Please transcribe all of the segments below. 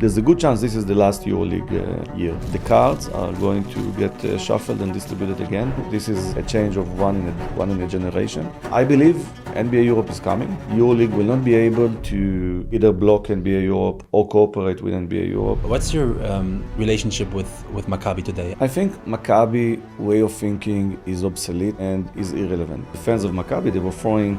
There's a good chance this is the last EuroLeague year. The cards are going to get shuffled and distributed again. This is a change of one in a generation. I believe NBA Europe is coming. EuroLeague will not be able to either block NBA Europe or cooperate with NBA Europe. What's your relationship with Maccabi today? I think Maccabi way of thinking is obsolete and is irrelevant. The fans of Maccabi, they were throwing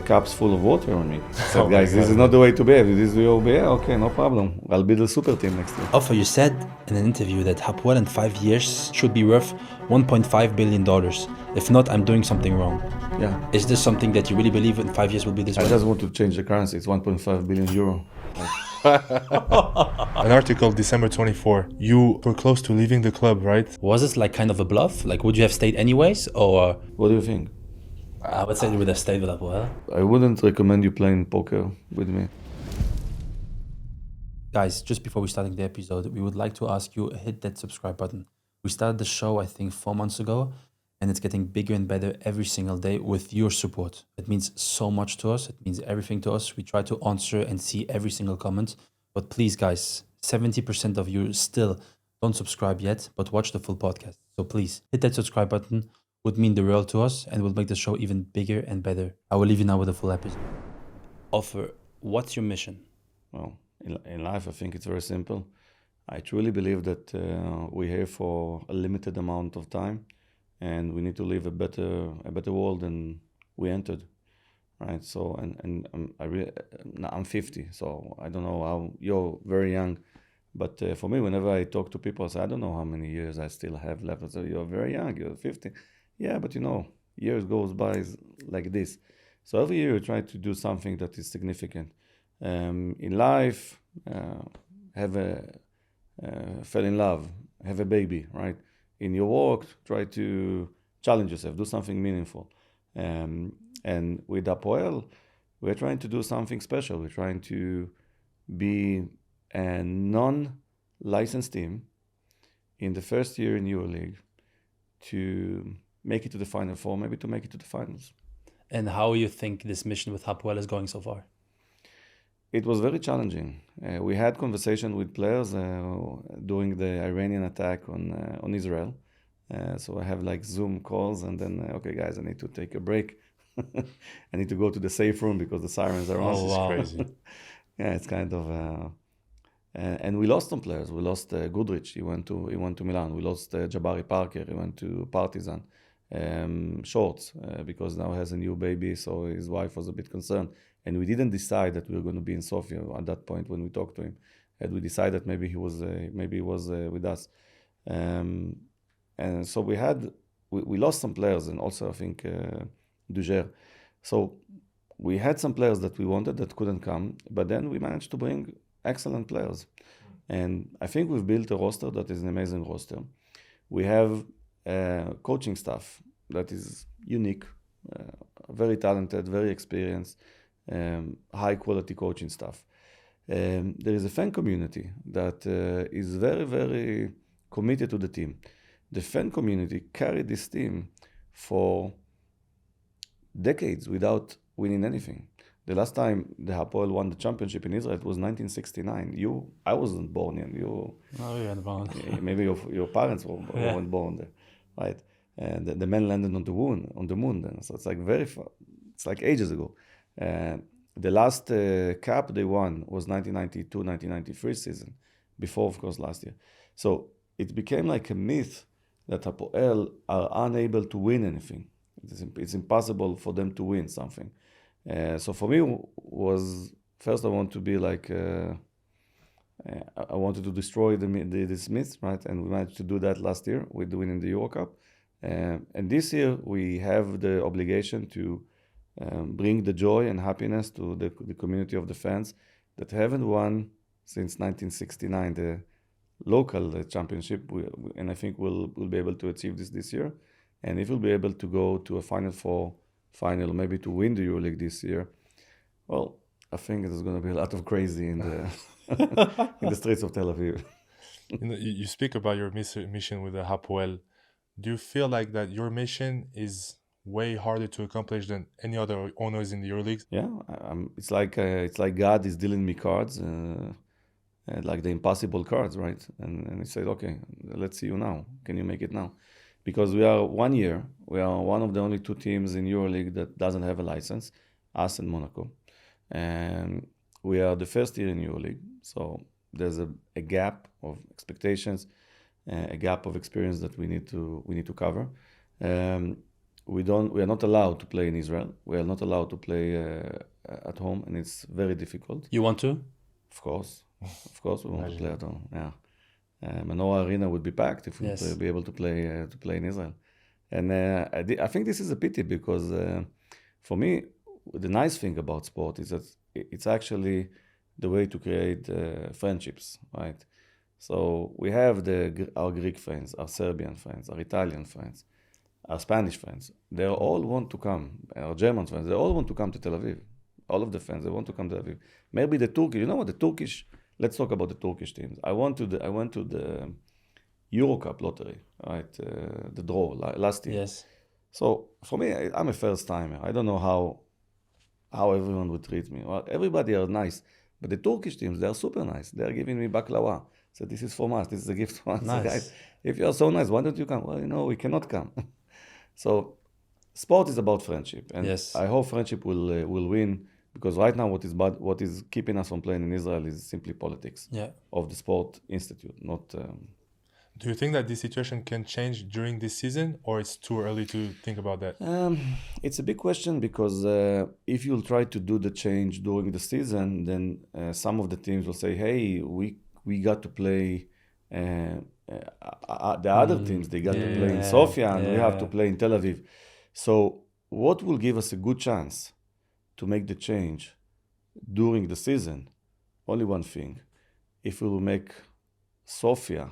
cups full of water on me. I said, guys, this is not the way to behave. This is the way to behave. Okay, no problem. I'll be the super team next year. Ofer, you said in an interview that Hapoel in 5 years should be worth $1.5 billion. If not, I'm doing something wrong. Yeah. Is this something that you really believe in 5 years will be this way? I just want to change the currency. It's 1.5 billion euro. An article December 24. You were close to leaving the club, right? Was this like kind of a bluff? Like, would you have stayed anyways, or? What do you think? I would say you would have stayed with Hapoel. I wouldn't recommend you playing poker with me. Guys, just before we starting the episode, we would like to ask you hit that subscribe button. We started the show, I think, 4 months ago, and it's getting bigger and better every single day with your support. It means so much to us. It means everything to us. We try to answer and see every single comment. But please, guys, 70% of you still don't subscribe yet, but watch the full podcast. So please hit that subscribe button. Would mean the world to us and will make the show even bigger and better. I will leave you now with a full episode. Ofer, what's your mission? Well, in life, I think it's very simple. I truly believe that we're here for a limited amount of time, and we need to live a better world than we entered, right? So, and I'm 50, so I don't know how you're very young, but for me, whenever I talk to people, I say I don't know how many years I still have left. I say, you're very young, you're 50. Yeah, but years goes by like this. So every year you try to do something that is significant. In life, fall in love, have a baby, right? In your work, try to challenge yourself, do something meaningful. And with Hapoel, we're trying to do something special. We're trying to be a non-licensed team in the first year in EuroLeague to make it to the Final Four, maybe to make it to the finals. And how you think this mission with Hapoel is going so far? It was very challenging. We had conversation with players during the Iranian attack on Israel. So I have like Zoom calls and then, okay, guys, I need to take a break. I need to go to the safe room because the sirens are on. Oh, wow. This is crazy. Yeah, it's kind of... and we lost some players. We lost Goodrich. He went to Milan. We lost Jabari Parker. He went to Partizan. Shorts because now has a new baby, so his wife was a bit concerned. And we didn't decide that we were going to be in Sofia at that point when we talked to him. And we decided maybe he was with us. And so we lost some players, and also I think Duger. So we had some players that we wanted that couldn't come, but then we managed to bring excellent players. And I think we've built a roster that is an amazing roster. We have coaching staff that is unique, very talented, very experienced, high quality coaching staff. There is a fan community that is very, very committed to the team. The fan community carried this team for decades without winning anything. The last time the Hapoel won the championship in Israel, it was 1969. I wasn't born yet. Oh, you weren't born. Maybe your parents weren't born there, right? And the man landed on the moon then. So it's like very far. It's like ages ago. The last cup they won was 1992-1993 season, before, of course, last year. So it became like a myth that Hapoel are unable to win anything. It's impossible for them to win something. So for me, was first I want to be like I wanted to destroy this myth, right? And we managed to do that last year with winning the EuroCup. And this year we have the obligation to bring the joy and happiness to the community of the fans that haven't won since 1969 the local championship. And I think we'll be able to achieve this year. And if we'll be able to go to a Final Four final, maybe to win the EuroLeague this year, well, I think there's going to be a lot of crazy in the in the streets of Tel Aviv. You speak about your mission with the Hapoel. Do you feel like that your mission is way harder to accomplish than any other owners in the EuroLeague? Yeah, it's like God is dealing me cards, like the impossible cards, right? And he said, okay, let's see you now. Can you make it now? Because we are one of the only two teams in EuroLeague that doesn't have a license, us and Monaco. And we are the first year in EuroLeague. So there's a gap of expectations, a gap of experience that we need to cover. We are not allowed to play in Israel. We are not allowed to play at home, and it's very difficult. You want to? Of course, we want to play at home. Yeah, Menorah Arena would be packed if we Yes. be able to play in Israel. And I think this is a pity because for me, the nice thing about sport is that it's actually the way to create friendships, right? So we have our Greek friends, our Serbian friends, our Italian friends, our Spanish friends. They all want to come. Our German friends, they all want to come to Tel Aviv. All of the fans, they want to come to Tel Aviv. Maybe the Turkish, let's talk about the Turkish teams. I went to the EuroCup lottery, right? The draw last year. Yes. So for me, I'm a first timer. I don't know how everyone would treat me. Well, everybody are nice, but the Turkish teams, they are super nice. They are giving me baklava. So this is from us. This is a gift from us. Nice. Guys, if you are so nice, why don't you come? Well, we cannot come. So sport is about friendship, and Yes. I hope friendship will win. Because right now, what is keeping us from playing in Israel is simply politics of the sport institute, not. Do you think that this situation can change during this season, or it's too early to think about that? It's a big question because if you'll try to do the change during the season, then some of the teams will say, "Hey, we got to play." The other teams, they got to play in Sofia, and we have to play in Tel Aviv. So, what will give us a good chance to make the change during the season? Only one thing: if we will make Sofia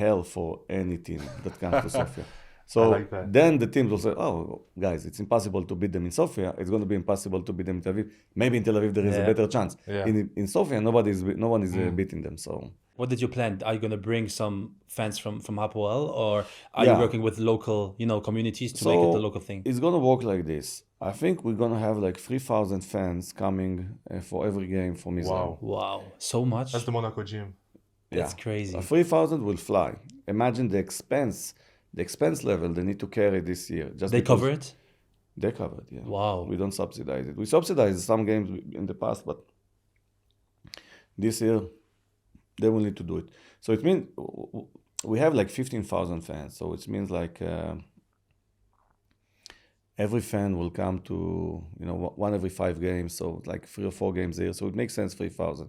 hell for any team that comes to Sofia. So like that. then the teams will say, "Oh, guys, it's impossible to beat them in Sofia. It's going to be impossible to beat them in Tel Aviv. Maybe in Tel Aviv there is a better chance. Yeah. In Sofia, no one is beating them." So What did you plan? Are you going to bring some fans from Hapoel, or are you working with local, communities to make it the local thing? It's going to work like this. I think we're going to have like 3,000 fans coming for every game from Israel. Wow, so much? That's the Monaco gym. That's crazy. 3,000 will fly. Imagine the expense level they need to carry this year. They cover it? They cover it, yeah. Wow. We don't subsidize it. We subsidized some games in the past, but this year they will need to do it. So it means we have like 15,000 fans. So it means like every fan will come to, one every 5 games. So like 3 or 4 games a year. So it makes sense, 3,000.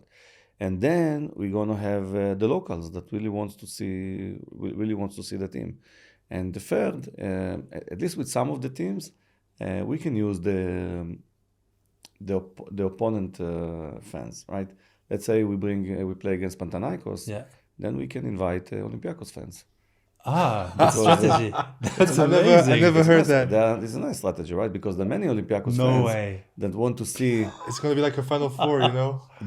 And then we're gonna have the locals that really wants to see the team. And the third, at least with some of the teams, we can use the opponent fans, right? Let's say we play against Panathinaikos. Then we can invite Olympiacos fans. Good strategy. That's amazing. I never heard that. It's a nice strategy, right? Because the many Olympiacos No fans way. that want to see. It's going to be like a Final Four,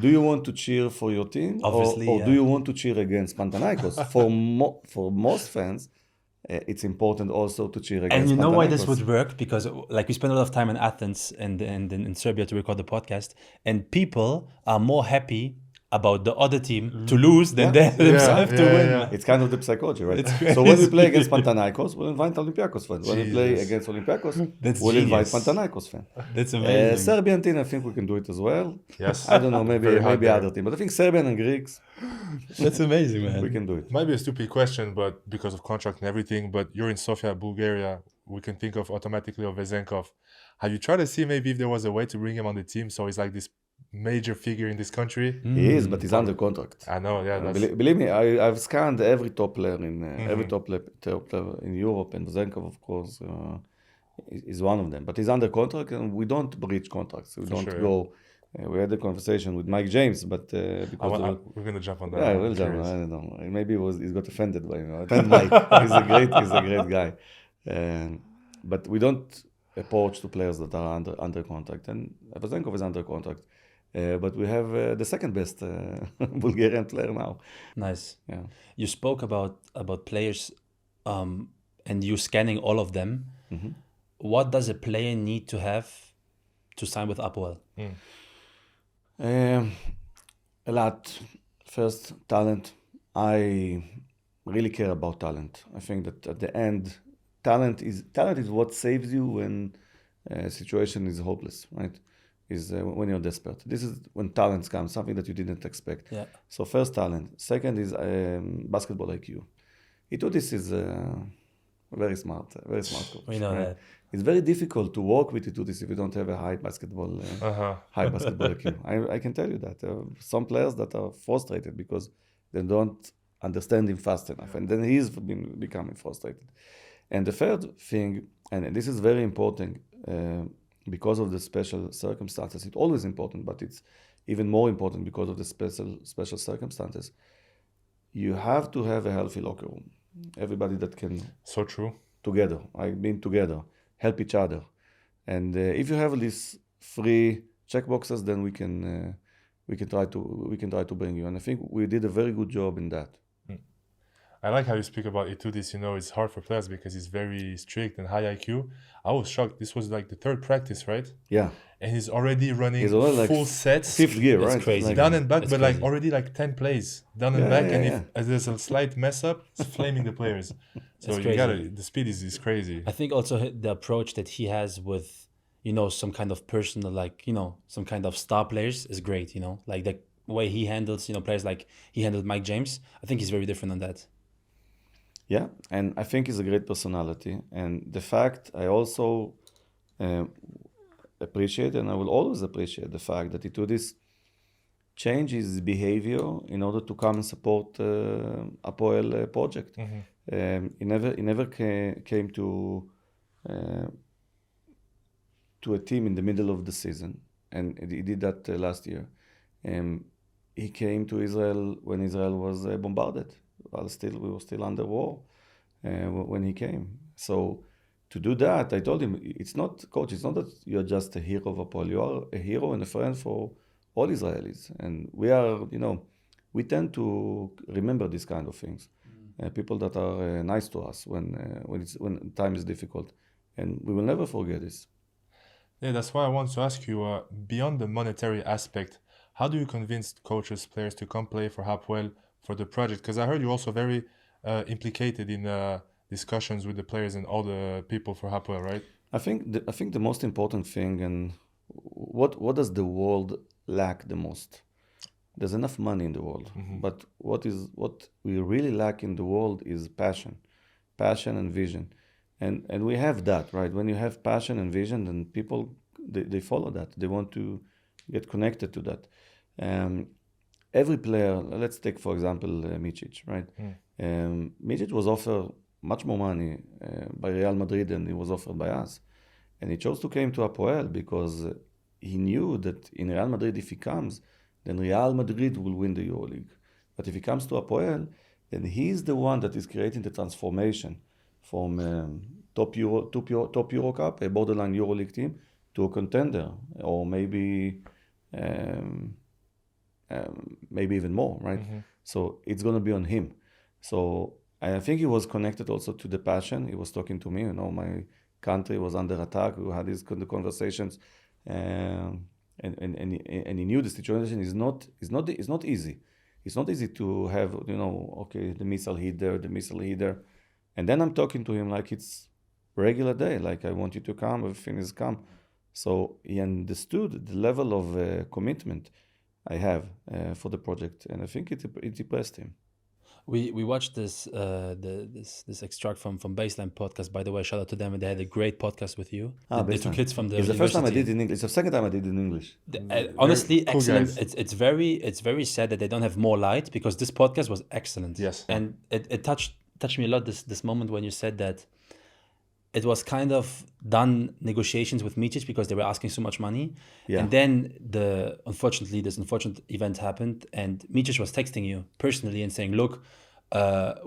Do you want to cheer for your team? Obviously, or do you want to cheer against Panathinaikos? For most fans, it's important also to cheer against And you know why this Panathinaikos. would work? Because like we spend a lot of time in Athens and in Serbia to record the podcast, and people are more happy about the other team to lose than they themselves to win. It's kind of the psychology, right? So when we play against Panathinaikos, we'll invite Olympiacos fans. When we play against Olympiacos, we'll invite Panathinaikos fans. That's amazing. Serbian team, I think we can do it as well. Yes. I don't know, maybe other team, but I think Serbian and Greeks, That's amazing, man. we can do it. Might be a stupid question, but because of contract and everything, but you're in Sofia, Bulgaria, we can think of automatically of Vezenkov. Have you tried to see maybe if there was a way to bring him on the team so he's like this major figure in this country? He is, but he's under contract. I know, Believe me, I've scanned every top player in Europe, and Vezenkov, of course, is one of them. But he's under contract, and we don't breach contracts. We don't go. We had a conversation with Mike James, but because we're gonna jump on that. yeah, we'll jump. I don't know. Maybe he's got offended by me. Mike. He's a great guy. But we don't approach to players that are under contract, and Vezenkov is under contract. But we have the second best Bulgarian player now. Nice. Yeah. You spoke about players and you scanning all of them. Mm-hmm. What does a player need to have to sign with Hapoel? A lot. First, talent. I really care about talent. I think that at the end, talent is what saves you when a situation is hopeless, right? Is when you're desperate. This is when talents come, something that you didn't expect. Yeah. So first, talent. Second is basketball IQ. This is very smart coach. We know right? that. It's very difficult to work with this if you don't have a high basketball IQ. I can tell you that some players that are frustrated because they don't understand him fast enough, and then he's becoming frustrated. And the third thing, and this is very important because of the special circumstances. It's always important, but it's even more important because of the special circumstances. You have to have a healthy locker room. Everybody that can So true. together. Together, help each other. And if you have these three checkboxes, then we can try to bring you. And I think we did a very good job in that. I like how you speak about Itudis. It's hard for players because he's very strict and high IQ. I was shocked. This was like the third practice, right? Yeah. And he's already running He's already full like sets. Fifth gear, It's right? crazy. Down and back, It's but crazy. like already like 10 plays down and Yeah, back, yeah, and yeah. if there's a slight mess up, it's flaming the players. So It's you crazy. gotta, the speed is crazy. I think also the approach that he has with, some kind of personal, like, some kind of star players is great, like the way he handles, players like he handled Mike James. I think he's very different on that. Yeah, and I think he's a great personality. And the fact I also appreciate, and I will always appreciate the fact that Itudis change his behavior in order to come and support Hapoel project. He never came to a team in the middle of the season, and he did that last year. He came to Israel when Israel was bombarded. We were still under war when he came. So to do that, I told him, it's not that you're just a hero of Hapoel. You are a hero and a friend for all Israelis. And we tend to remember these kind of things. People that are nice to us when time is difficult. And we will never forget this. Yeah, that's why I want to ask you, beyond the monetary aspect, how do you convince coaches, players to come play for Hapoel for the project? Because I heard you're also very implicated in discussions with the players and all the people for Hapoel, right? I think the most important thing, and what does the world lack the most? There's enough money in the world, but what we really lack in the world is passion and vision, and we have that, right? When you have passion and vision, then people they follow that. They want to get connected to that. Every player, let's take for example Micic, right? Micic was offered much more money by Real Madrid than he was offered by us, and he chose to come to Hapoel because he knew that in Real Madrid, if he comes, then Real Madrid will win the EuroLeague. But if he comes to Hapoel, then he's the one that is creating the transformation from top EuroCup, a borderline EuroLeague team, to a contender, or maybe even more, right? So it's going to be on him. So I think he was connected also to the passion. He was talking to me, my country was under attack. We had these conversations, and he knew the situation is not easy. It's not easy to have, okay, the missile hit there. And then I'm talking to him like it's regular day, like I want you to come, everything is calm. So he understood the level of commitment I have for the project, and I think it impressed him. We watched this this extract from Baseline podcast. By the way, shout out to them. They had a great podcast with you. The two kids from the It's the first time I university. did in English. It's the second time I did in English. Honestly, cool excellent. guys. It's very sad that they don't have more light, because this podcast was excellent. Yes. And it touched me a lot this moment when you said that it was kind of done negotiations with Micic because they were asking so much money. Yeah. And then this unfortunate event happened, and Micic was texting you personally and saying, look,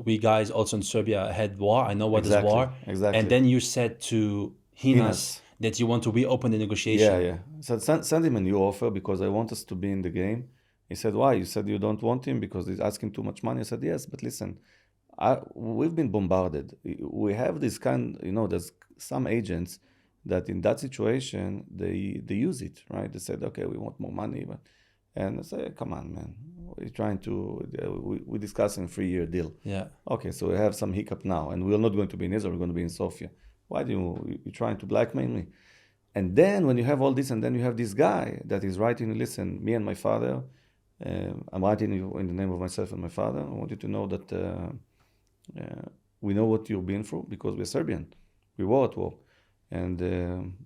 we guys also in Serbia had war. I know what is war. Exactly. And then you said to Hinas that you want to reopen the negotiation. Yeah. So send him a new offer because I want us to be in the game. He said, why? You said you don't want him because he's asking too much money. I said, yes, but listen, we've been bombarded. We have this there's some agents that in that situation, they use it, right? They said, okay, we want more money, but And I say, come on, man. We're trying to, we're discussing a 3-year deal. Yeah. Okay, so we have some hiccup now, and we're not going to be in Israel, we're going to be in Sofia. Why you're trying to blackmail me? And then when you have all this, and then you have this guy that is writing, listen, me and my father, I'm writing you in the name of myself and my father. I want you to know that we know what you've been through because we're Serbian. We were at war. And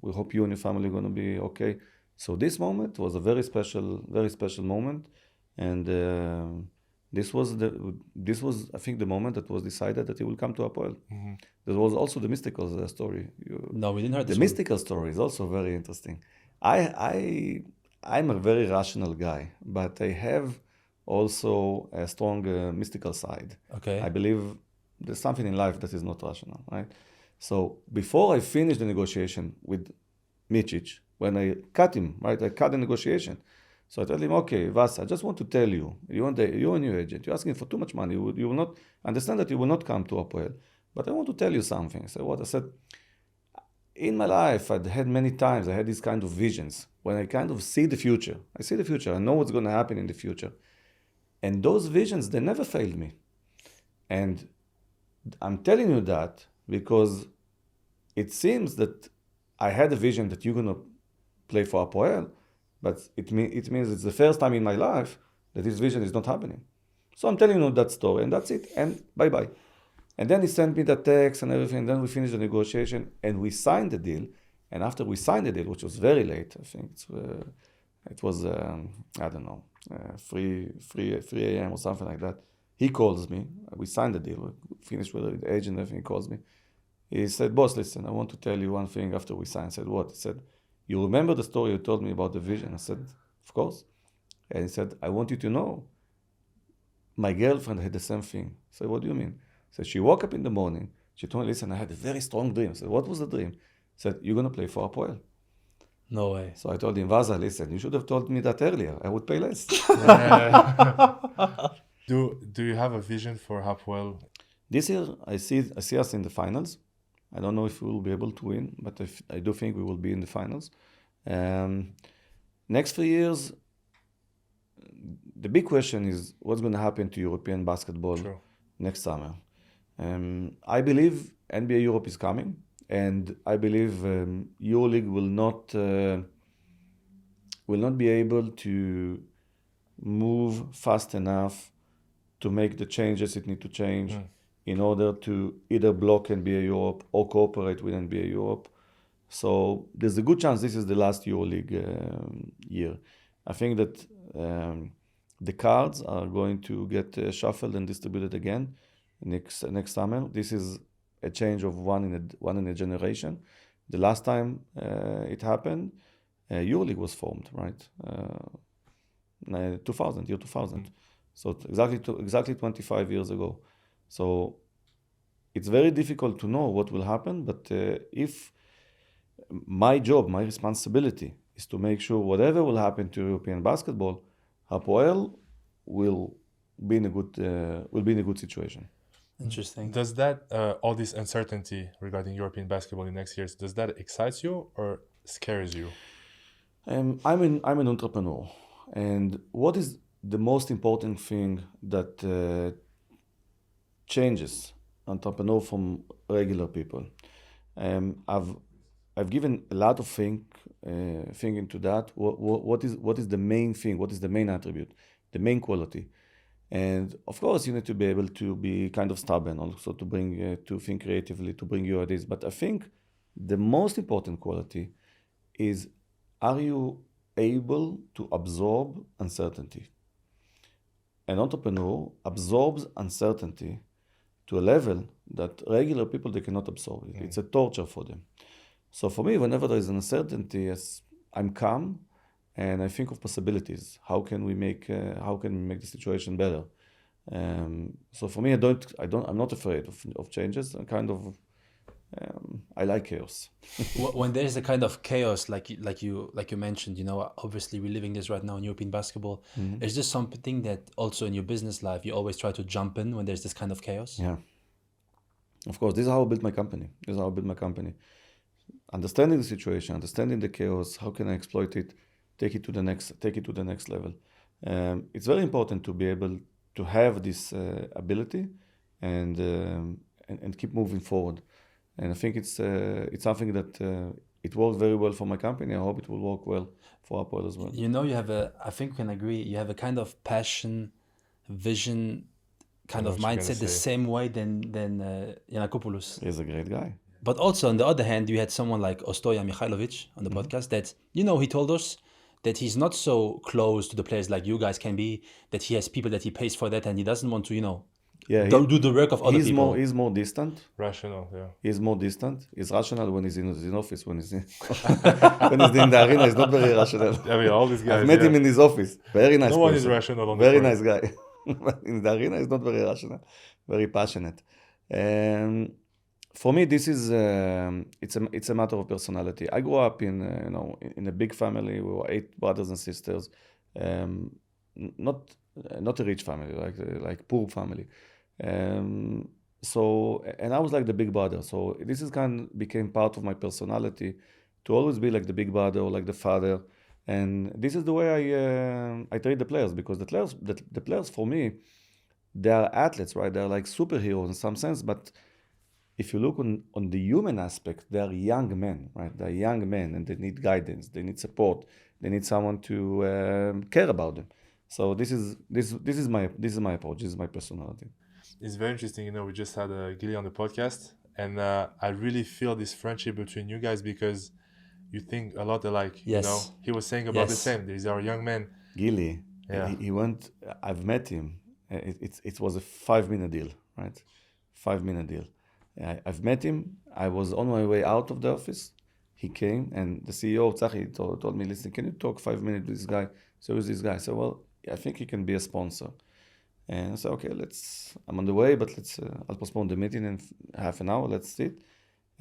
we hope you and your family are going to be okay. So this moment was a very special moment. And this was, I think, the moment that was decided that he will come to Hapoel. Mm-hmm. There was also the mystical story. No, we didn't hear this The one. mystical story is also very interesting. I'm a very rational guy, but I have also a strong mystical side. Okay. I believe there's something in life that is not rational, right? So before I finished the negotiation with Micic, when I cut him, right, I cut the negotiation. So I told him, okay, Vasa, I just want to tell you, you and your agent, you're asking for too much money. You will not understand that you will not come to Hapoel. But I want to tell you something. I said, what? I said, in my life, I'd had many times, I had these kind of visions when I kind of see the future. I see the future. I know what's going to happen in the future. And those visions, they never failed me. And I'm telling you that because it seems that I had a vision that you're going to play for Hapoel, but it means it's the first time in my life that this vision is not happening. So I'm telling you that story, and that's it, and bye-bye. And then he sent me the text and everything, and then we finished the negotiation, and we signed the deal. And after we signed the deal, which was very late, I think it was, I don't know, 3 a.m. or something like that. He calls me. We signed the deal. We finished with the agent and everything. He calls me. He said, boss, listen, I want to tell you one thing after we signed. I said, what? He said, you remember the story you told me about the vision? I said, of course. And he said, I want you to know, my girlfriend had the same thing. I said, what do you mean? He said, she woke up in the morning. She told me, listen, I had a very strong dream. I said, what was the dream? He said, you're going to play for Hapoel. No way. So I told him, Vasa, listen, you should have told me that earlier. I would pay less. Do you have a vision for Hapoel? This year, I see us in the finals. I don't know if we will be able to win, but I do think we will be in the finals. Next 3 years, the big question is what's going to happen to European basketball next summer. I believe NBA Europe is coming, and I believe EuroLeague will not be able to move fast enough to make the changes it need to change in order to either block NBA Europe or cooperate with NBA Europe. So there's a good chance this is the last EuroLeague year. I think that the cards are going to get shuffled and distributed again next summer. This is a change of one in a generation. The last time it happened, EuroLeague was formed, right? 2000. So exactly 25 years ago. So it's very difficult to know what will happen, but if my job, my responsibility is to make sure whatever will happen to European basketball, Hapoel will be in a good situation. Interesting. Does that all this uncertainty regarding European basketball in next years, does that excite you or scares you? I'm an entrepreneur, and what is the most important thing that changes entrepreneur from regular people? I've given a lot of thinking to that. What is the main thing? What is the main attribute? The main quality? And of course, you need to be able to be kind of stubborn, also to think creatively, to bring your ideas. But I think the most important quality is, are you able to absorb uncertainty? An entrepreneur absorbs uncertainty to a level that regular people, they cannot absorb it. It's a torture for them. So for me, whenever there is an uncertainty, I'm calm and I think of possibilities. How can we make the situation better? So for me, I'm not afraid of changes. I like chaos. When there's a kind of chaos, like you mentioned, obviously we're living this right now in European basketball. Is this something that also in your business life you always try to jump in when there's this kind of chaos? Yeah. Of course, this is how I built my company. Understanding the situation, understanding the chaos, how can I exploit it, take it to the next level. It's very important to be able to have this ability and keep moving forward. And I think it's something that it works very well for my company. I hope it will work well for Hapoel as well. You know, I think we can agree, you have a kind of passion, vision, kind I know of what you're gonna mindset the say. same way than Yannakopoulos. He's a great guy. But also, on the other hand, you had someone like Ostoya Mikhailovic on the podcast that, he told us that he's not so close to the players like you guys can be, that he has people that he pays for that and he doesn't want to, Yeah, do the work of other people. He's more distant. Rational, yeah. He's more distant. He's rational when he's in his office. When he's in the arena, he's not very rational. I mean, all these guys. I've met yeah. him in his office. Very nice No one is person. rational on the Very court. nice guy. But in the arena, he's not very rational. Very passionate. For me, this is it's a matter of personality. I grew up in in a big family. We were 8 brothers and sisters. Not a rich family, like poor family. So, and I was like the big brother. So this is became part of my personality to always be like the big brother or like the father. And this is the way I treat the players, because the players for me, they are athletes, right? They're like superheroes in some sense. But if you look on the human aspect, they are young men, right? They're young men, and they need guidance, they need support, they need someone to care about them. So this is my approach. This is my personality. It's very interesting. We just had Gilly on the podcast, and I really feel this friendship between you guys because you think a lot alike. Yes. He was saying about the Yes. same. These are young men. Gilly, Yeah. he went. I've met him. It was a 5-minute deal, right? 5-minute deal. I've met him. I was on my way out of the office. He came, and the CEO Tzachi told me, "Listen, can you talk 5 minutes with this guy?" So who's this guy? I said, "Well, I think he can be a sponsor." And I said, "Okay, I'm on the way, but I'll postpone the meeting in half an hour. Let's sit."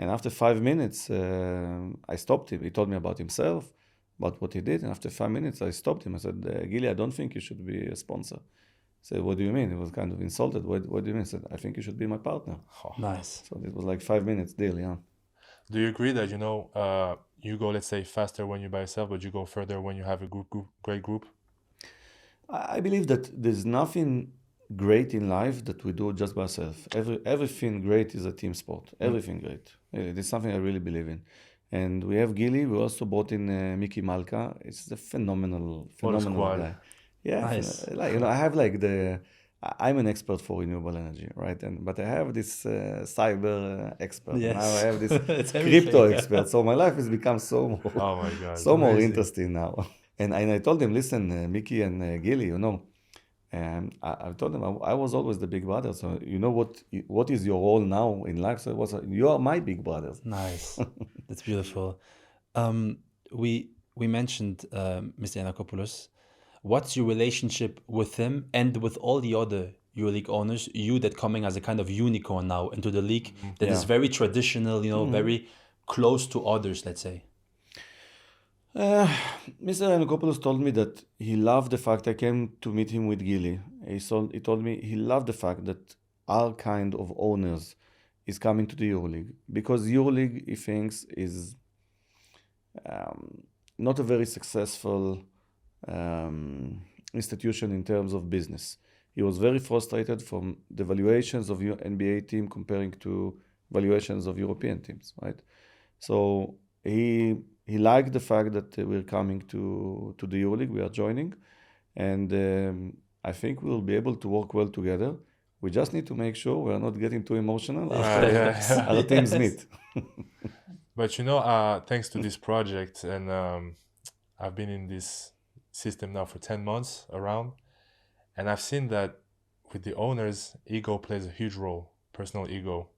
And after 5 minutes, I stopped him. He told me about himself, about what he did. And after 5 minutes, I stopped him. I said, "Gilly, I don't think you should be a sponsor." He said, "What do you mean?" He was kind of insulted. What do you mean? I said, "I think you should be my partner." Nice. So it was like 5 minutes deal, yeah. Do you agree that you go, let's say, faster when you're by yourself, but you go further when you have a great group? I believe that there's nothing great in life that we do just by ourselves. Everything great is a team sport. Everything great. This is something I really believe in. And we have Gilly. We also brought in Miki Malka. It's a phenomenal squad. guy. Yeah, Nice. I have like I'm an expert for renewable energy, right? But I have this cyber expert. Yes. Now I have this It's everything. crypto expert. So my life has become so more Oh my God. so more amazing. interesting now. And I told him, "Listen, Mickey and Gilly, and I told them I was always the big brother. So what is your role now in life?" So it was, "You are my big brothers." Nice. That's beautiful. We mentioned Mr. Yannakopoulos. What's your relationship with him and with all the other EuroLeague owners? You that coming as a kind of unicorn now into the league that is Yeah. very traditional, very close to others, let's say. Mr. Yannakopoulos told me that he loved the fact I came to meet him with Gilly. He told me he loved the fact that our kind of owners is coming to the EuroLeague, because EuroLeague, he thinks, is not a very successful institution in terms of business. He was very frustrated from the valuations of NBA team comparing to valuations of European teams, right? So he liked the fact that we're coming to the EuroLeague, we are joining, and I think we'll be able to work well together. We just need to make sure we're not getting too emotional after yeah. our teams meet. But thanks to this project, and I've been in this system now for 10 months around, and I've seen that with the owners, ego plays a huge role, personal ego.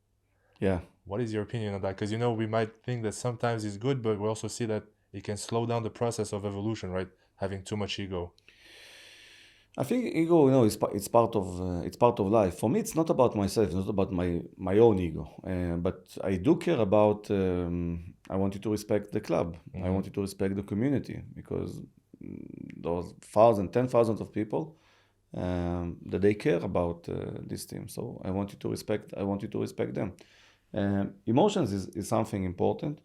Yeah. What is your opinion on that? Because we might think that sometimes it's good, but we also see that it can slow down the process of evolution, right? Having too much ego. I think ego, it's part of life. For me, it's not about myself. It's not about my own ego. But I do care about. I want you to respect the club. I want you to respect the community, because those 10,000 of people that they care about this team. So I want you to respect. I want you to respect them. Emotions is something important.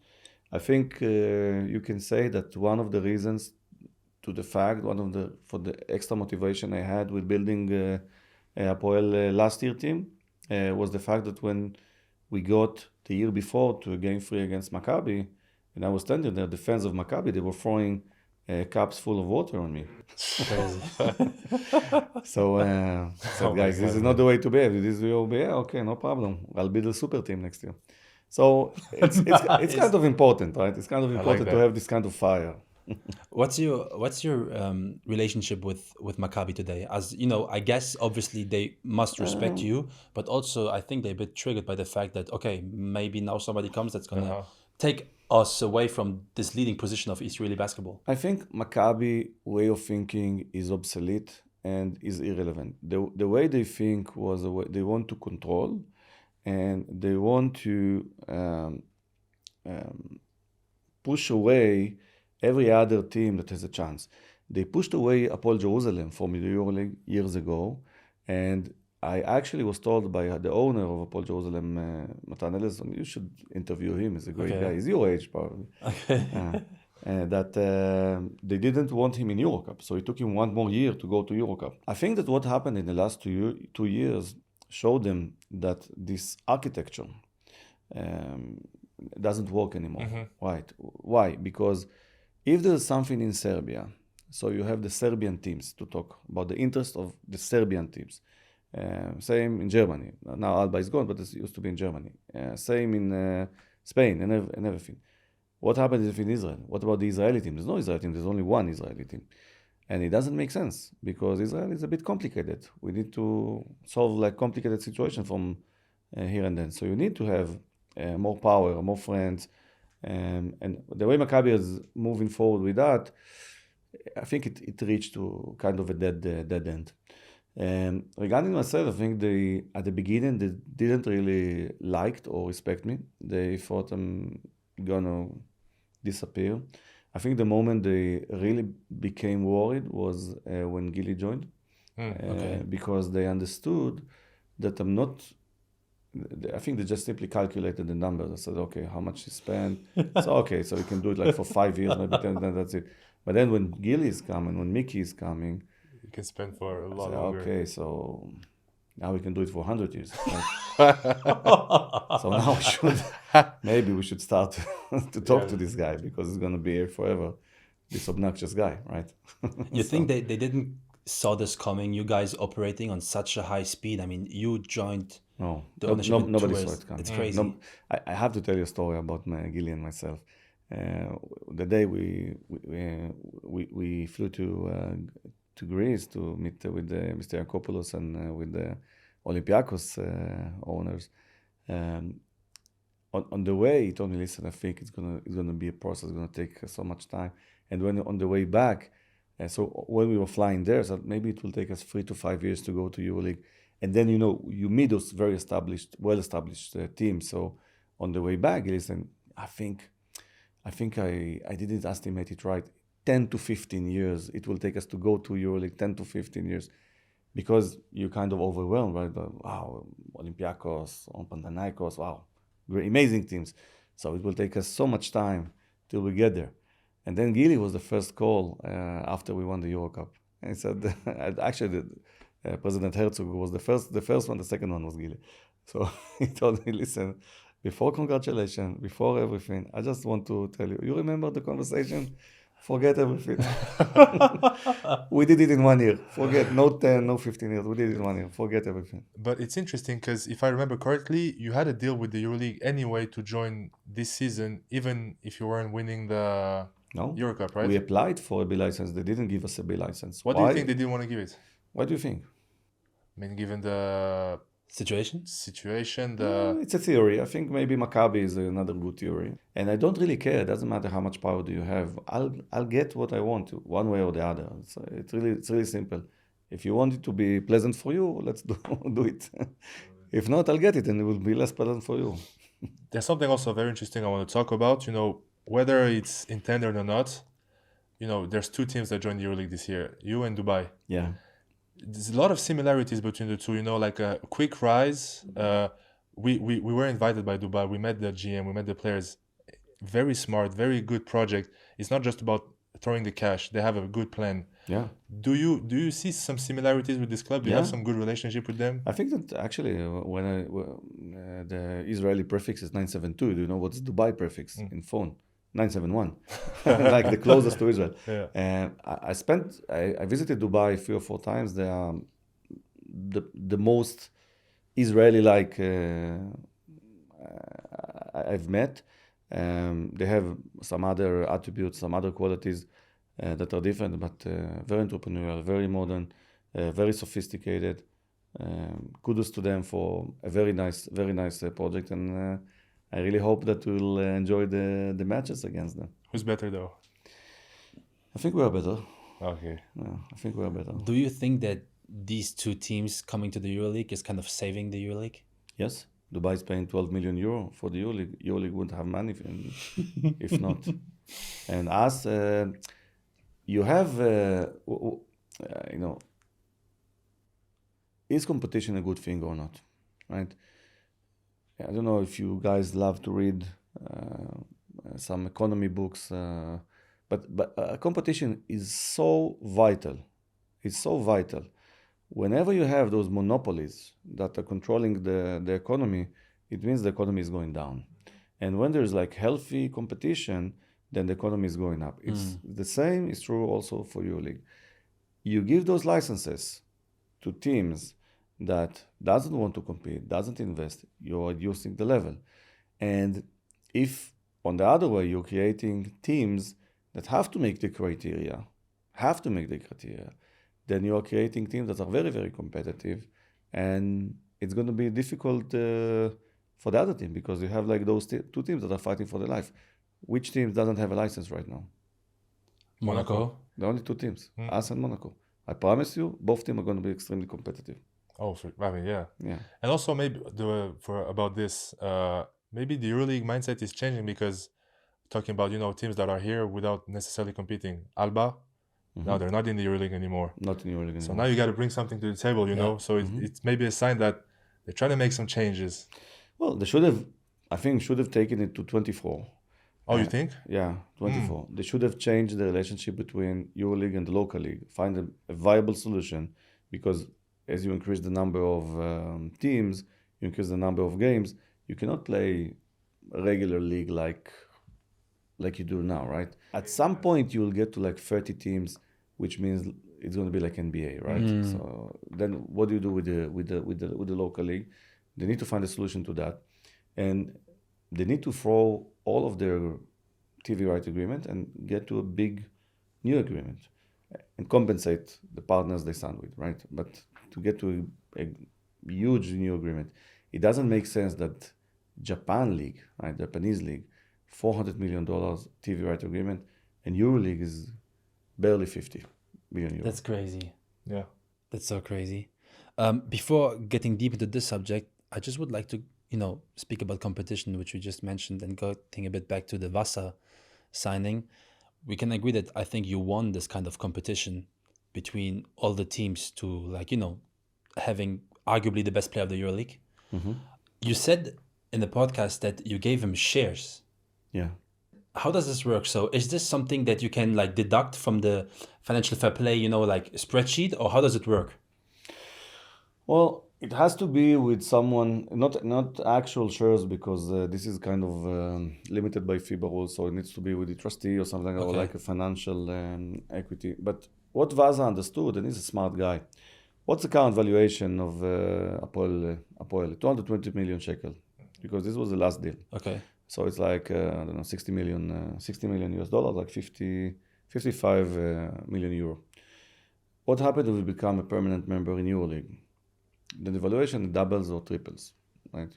I think you can say that one of the reasons to the fact, for the extra motivation I had with building Hapoel last year team was the fact that when we got the year before to a game 3 against Maccabi, and I was standing there, the fans of Maccabi, they were throwing cups full of water on me. Crazy. So said, guys, this is not the way to behave. This is the way to behave. Okay, no problem. I'll build a super team next year. So it's kind of important, right? It's kind of important to have this kind of fire. What's your relationship with Maccabi today? As you know, I guess obviously they must respect you, but also I think they're a bit triggered by the fact that okay, maybe now somebody comes that's gonna take us away from this leading position of Israeli basketball. I think Maccabi way of thinking is obsolete and is irrelevant. The way they think was the way they want to control, and they want to push away every other team that has a chance. They pushed away Hapoel Jerusalem from the EuroLeague years ago, and I actually was told by the owner of Hapoel Jerusalem, Matan Ellison, you should interview him. He's a great guy. He's your age, probably. That they didn't want him in EuroCup, so it took him 1 more year to go to EuroCup. I think that what happened in the last 2 years showed them that this architecture doesn't work anymore. Right? Why? Because if there's something in Serbia, so you have the Serbian teams to talk about the interest of the Serbian teams. Same in Germany. Now Alba is gone, but it used to be in Germany. Same in Spain and everything. What happens if in Israel? What about the Israeli team? There's no Israeli team. There's only one Israeli team. And it doesn't make sense because Israel is a bit complicated. We need to solve like complicated situations from here and then. So you need to have more power, more friends. And the way Maccabi is moving forward with that, I think it reached to kind of a dead end. Regarding myself, I think at the beginning they didn't really liked or respect me. They thought I'm gonna disappear. I think the moment they really became worried was when Gili joined, because they understood that I'm not. I think they just simply calculated the numbers. I said, okay, how much he spent? So okay, so we can do it like for 5 years, maybe 10, then that's it. But then when Gili is coming, when Mickey is coming, you can spend for a lot longer. Okay, so now we can do it for 100 years. So now we should start to talk to this guy because he's going to be here forever. This obnoxious guy, right? You think they didn't saw this coming? You guys operating on such a high speed. I mean, you joined. The ownership nobody saw it coming. It's crazy. I have to tell you a story about Gili and myself. The day we flew to Greece to meet with Mr. Yankopoulos and with the Olympiacos owners. On the way, he told me, "Listen, I think it's gonna be a process. It's gonna take so much time." And when on the way back, so when we were flying there, so maybe it will take us 3 to 5 years to go to EuroLeague. And then you meet those very well-established teams. So on the way back, listen, I think I didn't estimate it right. 10 to 15 years it will take us to go to EuroLeague. 10 to 15 years, because you're kind of overwhelmed, right? Wow, Olympiacos, Panathinaikos, wow, great, amazing teams. So it will take us so much time till we get there. And then Gili was the first call after we won the EuroCup. And he said, actually, President Herzog was the first one. The second one was Gili. So he told me, listen, before congratulations, before everything, I just want to tell you, you remember the conversation? Forget everything. We did it in 1 year. Forget, no 10, no 15 years. We did it in 1 year. Forget everything. But it's interesting because if I remember correctly, you had a deal with the EuroLeague anyway to join this season, even if you weren't winning the EuroCup, right? We applied for a B license. They didn't give us a B license. Why do you think they didn't want to give it? What do you think? I mean, given the situation, it's a theory. I think maybe Maccabi is another good theory, and I don't really care. It doesn't matter how much power do you have. I'll get what I want to, one way or the other. It's really simple. If you want it to be pleasant for you, let's do it. If not, I'll get it, and it will be less pleasant for you. There's something also very interesting I want to talk about. Whether it's intended or not, there's 2 teams that joined the EuroLeague this year, you and Dubai. Yeah. There's a lot of similarities between the two, like a quick rise. We were invited by Dubai. We met the GM, we met the players. Very smart, very good project. It's not just about throwing the cash. They have a good plan. Yeah. Do you see some similarities with this club? Do you have some good relationship with them? I think that actually the Israeli prefix is 972. Do you know what's Dubai prefix in phone? 971, like the closest to Israel. Yeah. I visited Dubai 3 or 4 times. They are the most Israeli-like I've met. They have some other attributes, some other qualities that are different, but very entrepreneurial, very modern, very sophisticated. Kudos to them for a very nice project, and I really hope that we'll enjoy the matches against them. Who's better though? I think we are better. Okay. Yeah, I think we are better. Do you think that these two teams coming to the EuroLeague is kind of saving the EuroLeague? Yes. Dubai is paying 12 million euro for the EuroLeague. EuroLeague wouldn't have money if not. And us, you have, is competition a good thing or not, right? I don't know if you guys love to read some economy books, but competition is so vital. It's so vital. Whenever you have those monopolies that are controlling the economy, it means the economy is going down. And when there's like healthy competition, then the economy is going up. It's the same is true also for EuroLeague. You give those licenses to teams that doesn't want to compete, doesn't invest, you're reducing the level. And if on the other way, you're creating teams that have to make the criteria, then you are creating teams that are very, very competitive, and it's going to be difficult for the other team because you have like those two teams that are fighting for their life. Which team doesn't have a license right now? Monaco. The only two teams, us and Monaco. I promise you, both teams are going to be extremely competitive. Oh, I mean, yeah. And also maybe about this, maybe the EuroLeague mindset is changing because talking about teams that are here without necessarily competing. Alba. No, they're not in the EuroLeague anymore. Not in the EuroLeague anymore. So now you got to bring something to the table, you know. So it's maybe a sign that they're trying to make some changes. Well, they should have taken it to 24. Oh, you think? Yeah, 24. They should have changed the relationship between EuroLeague and the local league. Find a viable solution, because as you increase the number of teams, you increase the number of games. You cannot play a regular league like you do now, right? At some point, you will get to like 30 teams, which means it's going to be like NBA, right? So then, what do you do with the local league? They need to find a solution to that, and they need to throw all of their TV right agreement and get to a big new agreement and compensate the partners they signed with, right? But to get to a huge new agreement, it doesn't make sense that Japanese league, $400 million TV right agreement, and EuroLeague is barely 50 million euros. That's crazy. Yeah. That's so crazy. Before getting deep into this subject, I just would like to, speak about competition, which we just mentioned, and think a bit back to the Vasa signing. We can agree that I think you won this kind of competition between all the teams to, having arguably the best player of the EuroLeague. You said in the podcast that you gave him shares. Yeah. How does this work? So is this something that you can deduct from the financial fair play, spreadsheet, or how does it work? Well, it has to be with someone, not actual shares, because this is kind of limited by FIBA rules, so it needs to be with the trustee or something, or like a financial equity. But what Vasa understood, and he's a smart guy, what's the current valuation of Hapoel? 220 million shekel, because this was the last deal. Okay. So it's like, 60 million US dollars, like 55 million euro. What happened if we become a permanent member in EuroLeague? Then the valuation doubles or triples, right?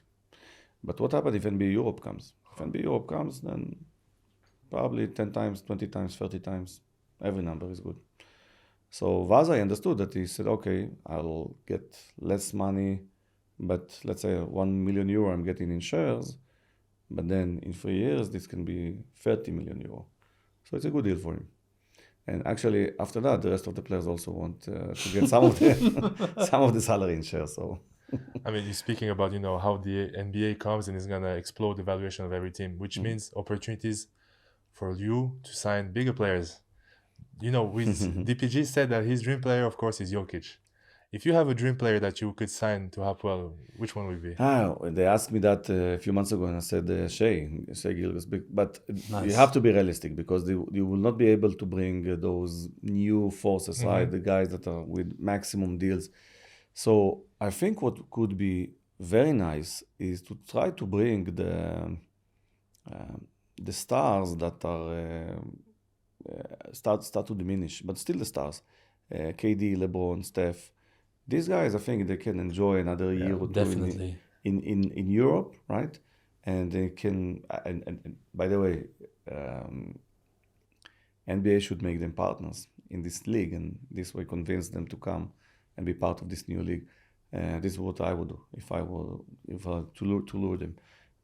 But what happened if NBA Europe comes? If NBA Europe comes, then probably 10 times, 20 times, 30 times, every number is good. So Vasa understood that. He said, okay, I'll get less money, but let's say 1 million euro I'm getting in shares, but then in 3 years, this can be 30 million euro. So it's a good deal for him. And actually, after that, the rest of the players also want to get some of the salary in shares. So, I mean, you're speaking about how the NBA comes and is gonna explode the valuation of every team, which means opportunities for you to sign bigger players. with DPG said that his dream player, of course, is Jokic. If you have a dream player that you could sign to Hapoel, which one would be? They asked me that a few months ago, and I said Shea Gilgeous. But Nice. you have to be realistic, because you will not be able to bring those new forces, right? The guys that are with maximum deals. So I think what could be very nice is to try to bring the stars that are start to diminish, but still the stars. KD, LeBron, Steph. These guys, I think they can enjoy another year or two Definitely. in Europe, right? And they can, and by the way, NBA should make them partners in this league, and this way convince them to come and be part of this new league. This is what I would do if I were to lure them.